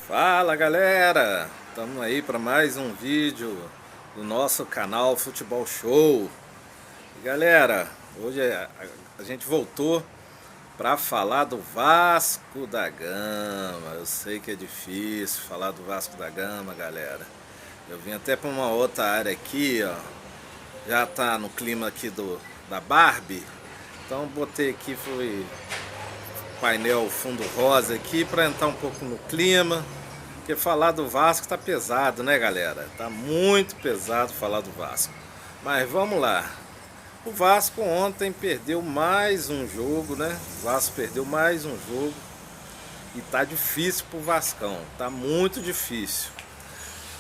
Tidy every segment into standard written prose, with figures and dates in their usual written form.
Fala galera, estamos aí para mais um vídeo do nosso canal Futebol Show. E, galera, hoje a gente voltou para falar do Vasco da Gama. Eu sei que é difícil falar do Vasco da Gama, galera. Eu vim até para uma outra área aqui, ó. Já tá no clima aqui da Barbie. Então botei aqui, foi painel fundo rosa aqui para entrar um pouco no clima. Porque falar do Vasco tá pesado, né, galera? Tá muito pesado falar do Vasco. Mas vamos lá. O Vasco ontem perdeu mais um jogo, né? O Vasco perdeu mais um jogo. E tá difícil pro Vascão. Tá muito difícil.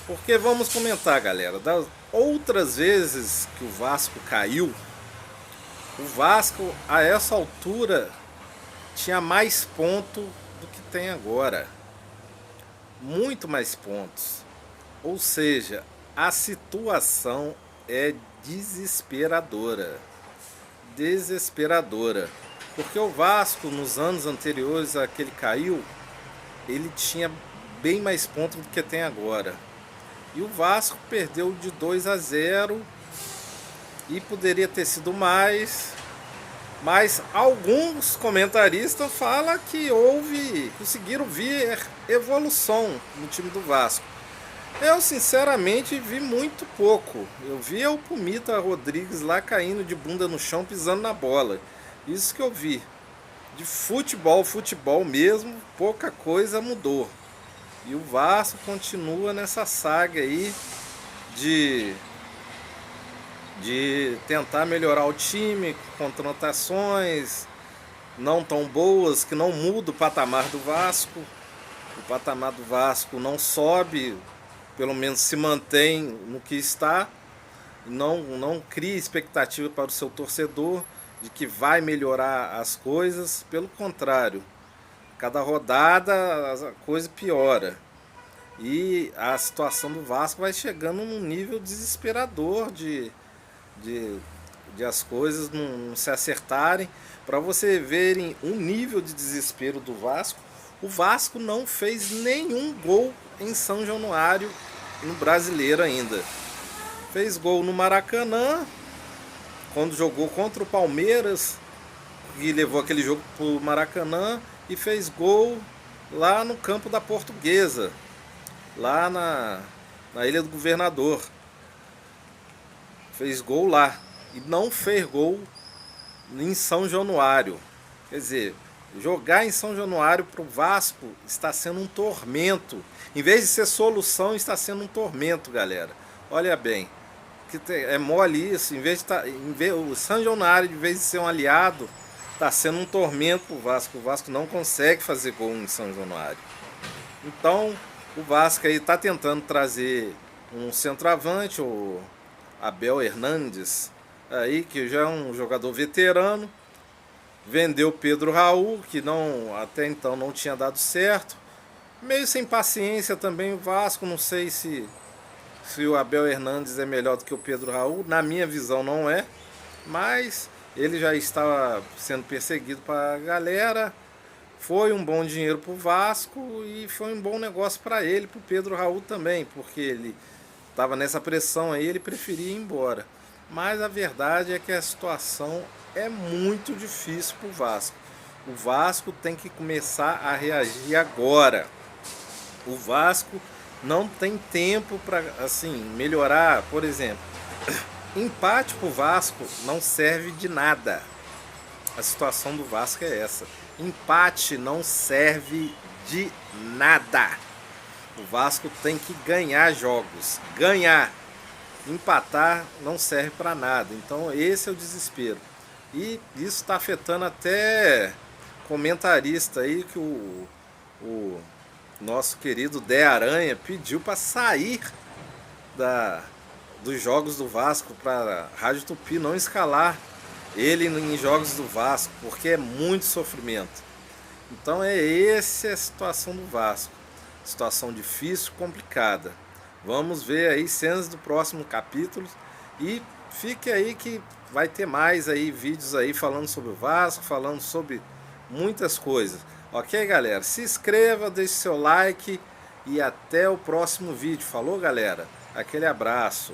Porque vamos comentar, galera. Das outras vezes que o Vasco caiu, o Vasco a essa altura tinha mais ponto do que tem agora. Muito mais pontos. Ou seja, a situação é desesperadora. Desesperadora. Porque o Vasco, nos anos anteriores a que ele caiu, ele tinha bem mais pontos do que tem agora. E o Vasco perdeu de 2-0 e poderia ter sido mais. Mas alguns comentaristas falam que conseguiram ver evolução no time do Vasco. Eu sinceramente vi muito pouco. Eu vi o Pumita Rodrigues lá caindo de bunda no chão, pisando na bola. Isso que eu vi. De futebol mesmo, pouca coisa mudou. E o Vasco continua nessa saga aí de tentar melhorar o time, contratações não tão boas, que não muda o patamar do Vasco. O patamar do Vasco não sobe, pelo menos se mantém no que está. Não cria expectativa para o seu torcedor de que vai melhorar as coisas. Pelo contrário, cada rodada a coisa piora. E a situação do Vasco vai chegando num nível desesperador de as coisas não se acertarem. Para você verem o nível de desespero do Vasco, o Vasco não fez nenhum gol em São Januário no Brasileiro ainda. Fez gol no Maracanã, quando jogou contra o Palmeiras, e levou aquele jogo para o Maracanã, e fez gol lá no campo da Portuguesa, lá na Ilha do Governador. Fez gol lá e não fez gol em São Januário. Quer dizer, jogar em São Januário para o Vasco está sendo um tormento. Em vez de ser solução, está sendo um tormento, galera. Olha bem, é mole isso. O São Januário, em vez de ser um aliado, está sendo um tormento para o Vasco. O Vasco não consegue fazer gol em São Januário. Então, o Vasco aí está tentando trazer um centroavante, o Abel Hernandes, aí, que já é um jogador veterano. Vendeu Pedro Raul, que até então não tinha dado certo. Meio sem paciência também o Vasco. Não sei se o Abel Hernandes é melhor do que o Pedro Raul. Na minha visão não é. Mas ele já estava sendo perseguido para a galera. Foi um bom dinheiro para o Vasco e foi um bom negócio para ele, para o Pedro Raul também, porque ele estava nessa pressão aí, ele preferia ir embora. Mas a verdade é que a situação é muito difícil para o Vasco. O Vasco tem que começar a reagir agora. O Vasco não tem tempo para melhorar. Por exemplo, empate para o Vasco não serve de nada. A situação do Vasco é essa. Empate não serve de nada. O Vasco tem que ganhar jogos. Ganhar. Empatar não serve para nada. Então esse é o desespero. E isso está afetando até comentarista aí, que o nosso querido Dé Aranha pediu para sair dos jogos do Vasco, para a Rádio Tupi não escalar ele em jogos do Vasco, porque é muito sofrimento. Então essa é a situação do Vasco. Situação difícil, complicada. Vamos ver aí cenas do próximo capítulo. E fique aí que vai ter mais aí vídeos aí falando sobre o Vasco, falando sobre muitas coisas. Ok, galera? Se inscreva, deixe seu like e até o próximo vídeo. Falou, galera? Aquele abraço.